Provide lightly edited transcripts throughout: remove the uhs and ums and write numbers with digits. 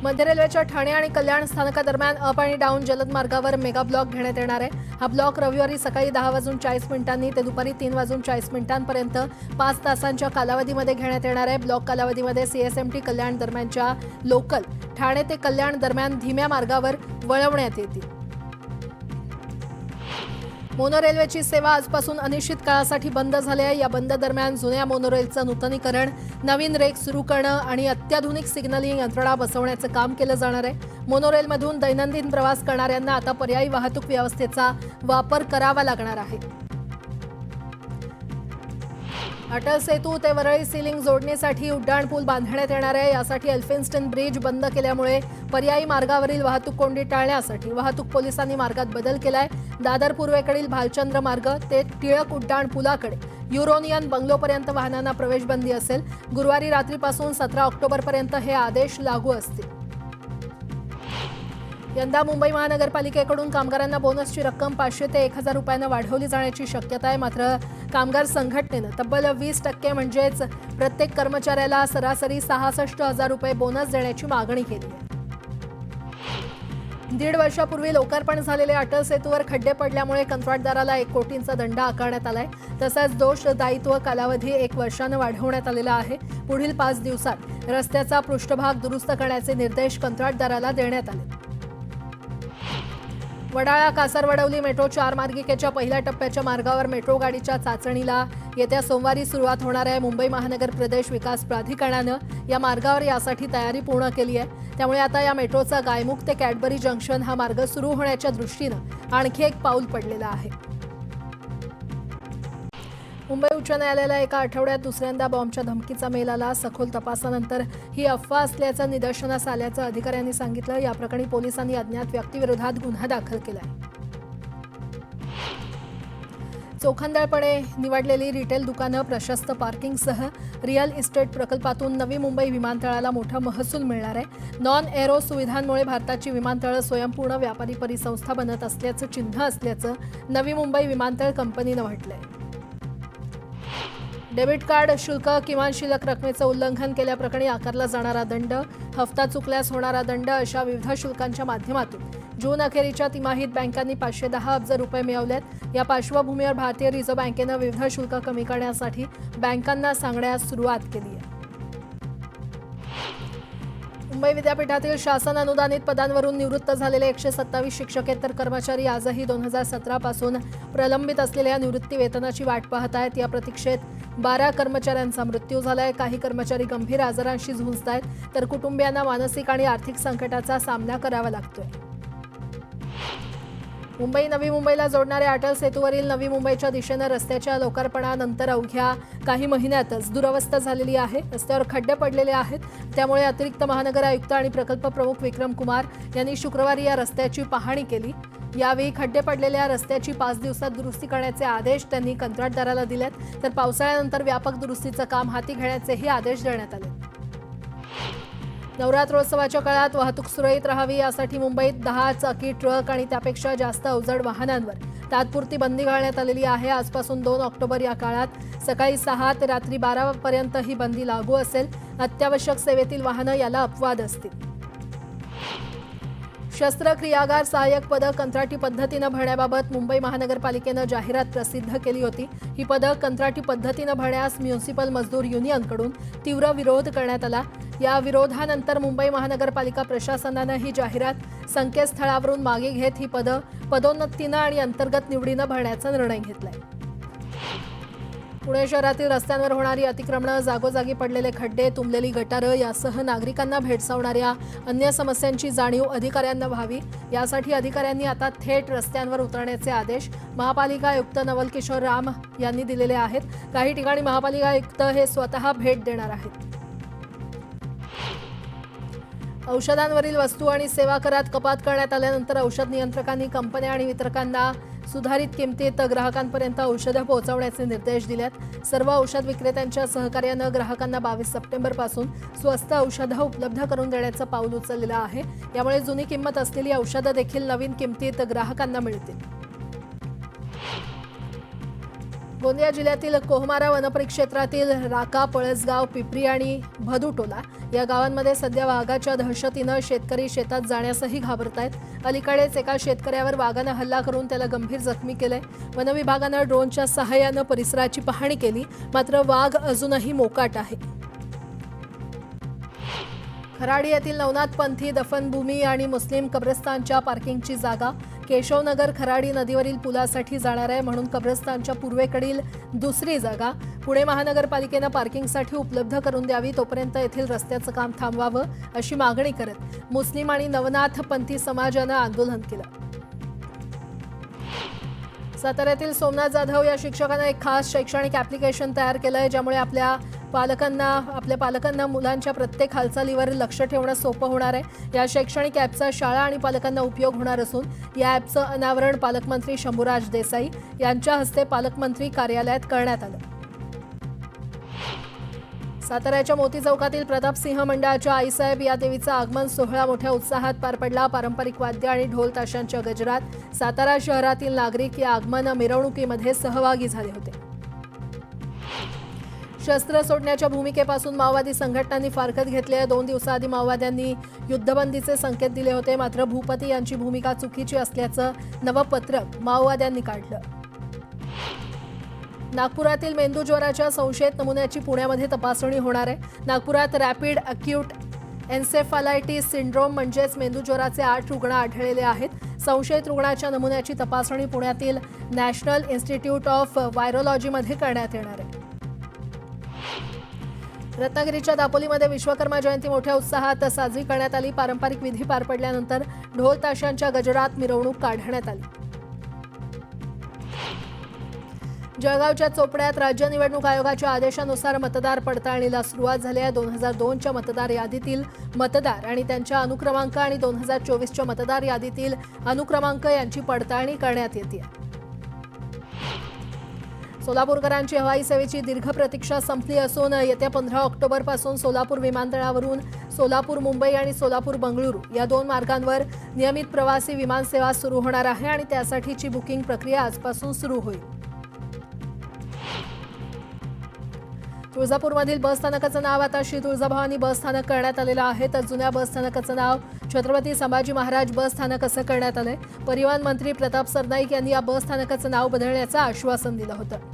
मध्य रेल्वेच्या ठाणे आणि कल्याण स्थानकादरम्यान अप आणि डाऊन जलद मार्गावर मेगा ब्लॉक घेण्यात येणार आहे। हा ब्लॉक रविवारी सकाळी 10:40 ते दुपारी 3:40 5 तासांच्या कालावधीमध्ये घेण्यात येणार आहे। ब्लॉक कालावधीमध्ये सीएसएमटी कल्याण दरम्यानच्या लोकल ठाणे ते कल्याण दरम्यान धीम्या मार्गावर वळवण्यात येतील। मोनो रेल्वेची सेवा आजपासून अनिश्चित काळासाठी बंद झाली आहे। या बंद दरम्यान जुन्या मोनो रेलचं नूतनीकरण, नवीन रेक सुरू करणं आणि अत्याधुनिक सिग्नलिंग यंत्रणा बसवण्याचं काम केलं जाणार आहे। मोनो रेलमधून दैनंदिन प्रवास करणाऱ्यांना आता पर्यायी वाहतूक व्यवस्थेचा वापर करावा लागणार आहे। अटल सेतू ते वरळी सीलिंग जोडणीसाठी उड्डाणपूल बांधण्यात येणार आहे। यासाठी एल्फिन्स्टन ब्रिज बंद केल्यामुळे पर्यायी मार्गावरील वाहतूक कोंडी टाळण्यासाठी वाहतूक पोलिसांनी मार्गात बदल केलाय। दादर पूर्वेकडील भालचंद्र मार्ग ते टिळक उड्डाणपुलाकडे युरोनियन बंगलोपर्यंत वाहनांना प्रवेशबंदी असेल। गुरुवारी रात्रीपासून 17 ऑक्टोबरपर्यंत हे आदेश लागू असतील। यंदा मुंबई महानगरपालिकेकडून कामगारांना बोनसची रक्कम 500 ते 1000 रुपयांना वाढवली जाण्याची शक्यता आहे। मात्र कामगार संघटनेनं तब्बल 20% म्हणजेच प्रत्येक कर्मचाऱ्याला सरासरी 66,000 रुपये बोनस देण्याची मागणी केली आहे। 1.5 वर्षापूर्वी लोकार्पण झालेल्या अटल सेतूवर खड्डे पडल्यामुळे कंत्राटदाराला 1 कोटींचा दंड आकारण्यात आलाय। तसंच दोष दायित्व कालावधी 1 वर्षानं वाढवण्यात आलेला आहे। पुढील 5 दिवसात रस्त्याचा पृष्ठभाग दुरुस्त करण्याचे निर्देश कंत्राटदाराला देण्यात आले। वडाळा कासारवडवली मेट्रो 4 मार्गिकेच्या पहिल्या टप्प्याच्या मार्गावर मेट्रो गाडीच्या चाचणीला येत्या सोमवारी सुरुवात होणार आहे। मुंबई महानगर प्रदेश विकास प्राधिकरणानं या मार्गावर यासाठी तयारी पूर्ण केली आहे। त्यामुळे आता या मेट्रोचा गायमुख ते कॅडबरी जंक्शन हा मार्ग सुरू होण्याच्या दृष्टीनं आणखी एक पाऊल पडलेलं आहे। मुंबई उच्च न्यायालयाला एका आठवड्यात दुसऱ्यांदा बॉम्बच्या धमकीचा मेल आला। सखोल तपासानंतर ही अफवा असल्याचं निदर्शनास आल्याचं अधिकाऱ्यांनी सांगितलं। या प्रकरणी पोलिसांनी अज्ञात व्यक्तीविरोधात गुन्हा दाखल केलाय। चोखंदळपणे निवडलेली रिटेल दुकानं, प्रशस्त पार्किंगसह रिअल इस्टेट प्रकल्पातून नवी मुंबई विमानतळाला मोठा महसूल मिळणार आहे। नॉन एरो सुविधांमुळे भारताची विमानतळं स्वयंपूर्ण व्यापारी परिसंस्था बनत असल्याचं चिन्ह असल्याचं नवी मुंबई विमानतळ कंपनीनं म्हटलंय। डेबिट कार्ड शुल्क किमान शिल्लक रकमेचं उल्लंघन केल्याप्रकरणी आकारला जाणारा दंड, हप्ता चुकल्यास होणारा दंड अशा विविध शुल्कांच्या माध्यमातून जून अखेरीच्या तिमाहीत बँकांनी 510 अब्ज रुपये मिळवलेत। या पार्श्वभूमीवर भारतीय रिझर्व्ह बँकेनं विविध शुल्क कमी करण्यासाठी बँकांना सांगण्यास सुरुवात केली आहे। मुंबई विद्यापीठातील शासन अनुदानित पदांवरून निवृत्त झालेले 127 शिक्षकेतर कर्मचारी आजही 2017 पासून प्रलंबित असलेल्या निवृत्ती वेतनाची वाट पाहत आहेत। या प्रतीक्षेत 12 कर्मचाऱ्यांचा मृत्यू झालाय। काही कर्मचारी गंभीर आजारांशी झुंजतायत, तर कुटुंबियांना मानसिक आणि आर्थिक संकटाचा सामना करावा लागतोय। मुंबई नवी मुंबईला जोडणाऱ्या अटल सेतूवरील नवी मुंबईच्या दिशेनं रस्त्याच्या लोकार्पणानंतर अवघ्या काही महिन्यातच दुरवस्था झालेली आहे। रस्त्यावर खड्डे पडलेले आहेत। त्यामुळे अतिरिक्त महानगर आयुक्त आणि प्रकल्प प्रमुख विक्रम कुमार यांनी शुक्रवारी या रस्त्याची पाहणी केली। यावेळी खड्डे पडलेल्या रस्त्याची 5 दिवसात दुरुस्ती करण्याचे आदेश त्यांनी कंत्राटदाराला दिलेत, तर पावसाळ्यानंतर व्यापक दुरुस्तीचं काम हाती घेण्याचेही आदेश देण्यात आले। नवरात्रोत्सवाच्या काळात वाहतूक सुरळीत राहावी यासाठी मुंबईत 10 चाकी ट्रक आणि त्यापेक्षा जास्त अवजड वाहनांवर तात्पुरती बंदी घालण्यात आलेली आहे। आजपासून 2 ऑक्टोबर या काळात सकाळी 6 ते रात्री 12 पर्यंत ही बंदी लागू असेल। अत्यावश्यक सेवेतील वाहनं याला अपवाद असतील। शस्त्रक्रियागार सहाय्यक पदं कंत्राटी पद्धतीनं भरण्याबाबत मुंबई महानगरपालिकेनं जाहिरात प्रसिद्ध केली होती। ही पदं कंत्राटी पद्धतीनं भरण्यास म्युनिसिपल मजदूर युनियनकडून तीव्र विरोध करण्यात आला। या विरोधानंतर मुंबई महानगरपालिका प्रशासनानं ही जाहिरात संकेतस्थळावरून मागे घेत ही पदं पदोन्नतीनं आणि अंतर्गत निवडीनं भरण्याचा निर्णय घेतलाय। पुणे शहरातील रस्त्यांवर होणारी अतिक्रमणं, जागोजागी पडलेले खड्डे, तुंबलेली गटारं यासह नागरिकांना भेडसावणाऱ्या अन्य समस्यांची जाणीव अधिकाऱ्यांना व्हावी यासाठी अधिकाऱ्यांनी आता थेट रस्त्यांवर उतरण्याचे आदेश महापालिका आयुक्त नवल किशोर राम यांनी दिलेले आहेत। काही ठिकाणी महापालिका आयुक्त हे स्वतः भेट देणार आहेत। औषधांवरील वस्तू आणि सेवा करात कपात करण्यात आल्यानंतर औषध नियंत्रकांनी कंपन्या आणि वितरकांना सुधारित किमतीत ग्राहकांपर्यंत औषधं पोहोचवण्याचे निर्देश दिलेत। सर्व औषध विक्रेत्यांच्या सहकार्यानं ग्राहकांना 22 सप्टेंबरपासून स्वस्त औषधं उपलब्ध करून देण्याचं पाऊल उचललेलं आहे। यामुळे जुनी किंमत असलेली औषधं देखील नवीन किमतीत ग्राहकांना मिळतील। गोंदिया जिल्ह्यातील कोहमारा वनपरिक्षेत्रातील राका, पळसगाव, पिपरी आणि भदुटोला या गावांमध्ये सध्या वाघाच्या दहशतीनं शेतकरी शेतात जाण्यासही घाबरतायत। अलीकडेच एका शेतकऱ्यावर वाघानं हल्ला करून त्याला गंभीर जखमी केलंय। वनविभागानं ड्रोनच्या सहाय्यानं परिसराची पाहणी केली, मात्र वाघ अजूनही मोकाट आहे। खराडी येथील नवनाथपंथी दफनभूमी आणि मुस्लिम कब्रस्तानच्या पार्किंगची जागा केशवनगर खराडी नदीवरील पुलासाठी जाणार आहे, म्हणून कब्रस्तानच्या पूर्वेकडील दुसरी जागा पुणे महानगरपालिकेनं पार्किंगसाठी उपलब्ध करून द्यावी, तोपर्यंत येथील रस्त्याचं काम थांबवावं अशी मागणी करत मुस्लिम आणि नवनाथपंथी समाजानं आंदोलन केलं। साताऱ्यातील सोमनाथ जाधव या शिक्षकानं एक खास शैक्षणिक ॲप्लिकेशन तयार केलं आहे, ज्यामुळे आपल्या पालकांना मुलांच्या प्रत्येक हालचालीवर लक्ष ठेवणं सोपं होणार आहे। या शैक्षणिक ॲपचा शाळा आणि पालकांना उपयोग होणार असून या ॲपचं अनावरण पालकमंत्री शंभूराज देसाई यांच्या हस्ते पालकमंत्री कार्यालयात करण्यात आलं। साताऱ्याच्या मोती चौकातील प्रतापसिंह मंडळाच्या आईसाहेब या देवीचा आगमन सोहळा मोठ्या उत्साहात पार पडला। पारंपरिक वाद्य आणि ढोल ताशांच्या गजरात सातारा शहरातील नागरिक या आगमन मिरवणुकीमध्ये सहभागी झाले होते। शस्त्र सोडण्याच्या भूमिकेपासून माओवादी संघटनांनी फारकत घेतली आहे। 2 दिवसाआधी माओवाद्यांनी युद्धबंदीचे संकेत दिले होते, मात्र भूपती यांची भूमिका चुकीची असल्याचं नवपत्रक माओवाद्यांनी काढलं। नागपुरातील मेंदूज्वराच्या संशयित नमुन्याची पुण्यामध्ये तपासणी होणार आहे। नागपुरात रॅपिड अक्यूट एन्सेफालायटिस सिंड्रोम म्हणजेच मेंदूज्वराचे 8 रुग्ण आढळलेले आहेत। संशयित रुग्णाच्या नमुन्याची तपासणी पुण्यातील नॅशनल इन्स्टिट्यूट ऑफ व्हायरोलॉजीमध्ये करण्यात येणार आहे। रत्नागिरीच्या दापोलीमध्ये विश्वकर्मा जयंती मोठ्या उत्साहात साजरी करण्यात आली। पारंपरिक विधी पार पडल्यानंतर ढोल ताशांच्या गजरात मिरवणूक काढण्यात आली। जळगावच्या चोपड्यात राज्य निवडणूक आयोगाच्या आदेशानुसार मतदार पडताळणीला सुरुवात झाली आहे। 2002च्या मतदार यादीतील मतदार आणि त्यांच्या अनुक्रमांक आणि 2024च्या मतदार यादीतील अनुक्रमांक यांची पडताळणी करण्यात येते। सोलापूरकरांची हवाई सेवेची दीर्घ प्रतीक्षा संपली असून येत्या 15 ऑक्टोबरपासून सोलापूर विमानतळावरून सोलापूर मुंबई आणि सोलापूर बंगळुरू या 2 मार्गांवर नियमित प्रवासी विमान सेवा सुरू होणार आहे आणि त्यासाठीची बुकिंग प्रक्रिया आजपासून सुरू होईल। तुळजापूरमधील बस स्थानकाचं नाव आता श्री तुळजाभवानी बस स्थानक करण्यात आलेलं आहे, तर जुन्या बस स्थानकाचं नाव छत्रपती संभाजी महाराज बस स्थानक असं करण्यात आलंय। परिवहन मंत्री प्रताप सरनाईक यांनी या बस स्थानकाचं नाव बदलण्याचं आश्वासन दिलं होतं।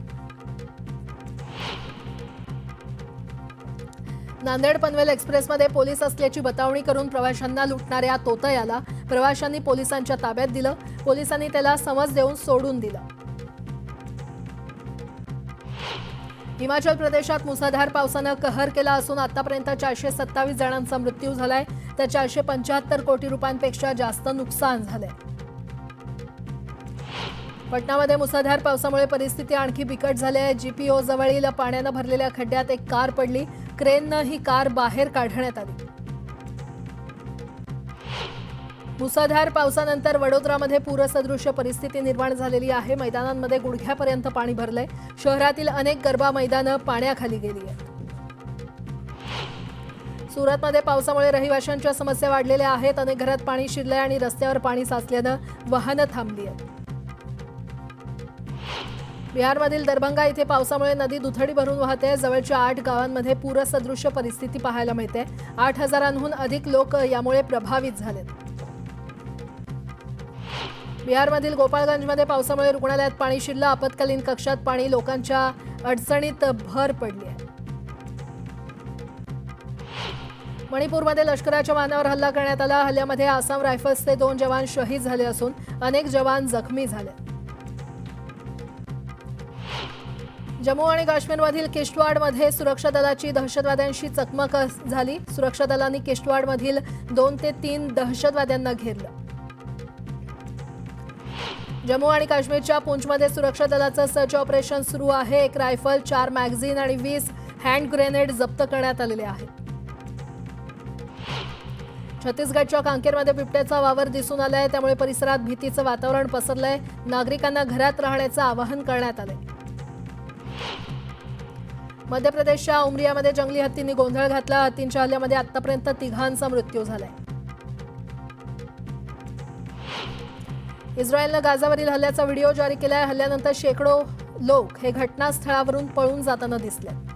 नांदेड पनवेल एक्सप्रेसमध्ये पोलीस असल्याची बतावणी करून प्रवाशांना लुटणाऱ्या तोतयाला प्रवाशांनी पोलिसांच्या ताब्यात दिलं। पोलिसांनी त्याला समज देऊन सोडून दिलं। हिमाचल प्रदेशात मुसळधार पावसानं कहर केला असून आतापर्यंत 427 जणांचा मृत्यू झालाय, तर 475 कोटी रुपयांपेक्षा जास्त नुकसान झालंय। पटनामध्ये मुसळधार पावसामुळे परिस्थिती आणखी बिकट झाली आहे। जीपीओ जवळील पाण्यानं भरलेल्या खड्ड्यात एक कार पडली, क्रेननं ही कार बाहेर काढण्यात आली। मुसळधार पावसानंतर वडोदरामध्ये पूरसदृश्य परिस्थिती निर्माण झालेली आहे। मैदानांमध्ये गुडघ्यापर्यंत पाणी भरलंय। शहरातील अनेक गरबा मैदानं पाण्याखाली गेली आहेत। सुरतमध्ये पावसामुळे रहिवाशांच्या समस्या वाढलेल्या आहेत। अनेक घरात पाणी शिरलंय आणि रस्त्यावर पाणी साचल्यानं वाहनं थांबली आहेत। बिहारमधील दरभंगा इथे पावसामुळे नदी दुथडी भरून वाहते। जवळच्या 8 गावांमध्ये पूरसदृश्य परिस्थिती पाहायला मिळते। 8,000हून अधिक लोक यामुळे प्रभावित झालेत। बिहारमधील गोपाळगंजमध्ये पावसामुळे रुग्णालयात पाणी शिरलं। आपत्कालीन कक्षात पाणी लोकांच्या अडचणीत भर पडली आहे। मणिपूरमध्ये लष्कराच्या वाहनावर हल्ला करण्यात आला। हल्ल्यामध्ये आसाम रायफल्सचे 2 जवान शहीद झाले असून अनेक जवान जखमी झाले। जम्मू आणि काश्मीरमधील किश्तवाडमध्ये सुरक्षा दलाची दहशतवाद्यांशी चकमक झाली। सुरक्षा दलांनी किश्तवाडमधील 2 ते 3 दहशतवाद्यांना घेरलं। जम्मू आणि काश्मीरच्या पुंछमध्ये सुरक्षा दलाचं सर्च ऑपरेशन सुरू आहे। 1 रायफल, 4 मॅगझीन आणि 20 हँड ग्रेनेड जप्त करण्यात आलेले आहेत। छत्तीसगडच्या कांकेरमध्ये बिबट्याचा वावर दिसून आलाय, त्यामुळे परिसरात भीतीचं वातावरण पसरलंय। नागरिकांना घरात राहण्याचं आवाहन करण्यात आलंय। मध्य प्रदेशच्या उमरियामध्ये जंगली हत्तींनी गोंधळ घातला। हत्तींच्या हल्ल्यामध्ये आतापर्यंत 3घांचा मृत्यू झालाय। इस्रायलनं गाझावरील हल्ल्याचा व्हिडिओ जारी केलाय। हल्ल्यानंतर शेकडो लोक हे घटनास्थळावरून पळून जाताना दिसले.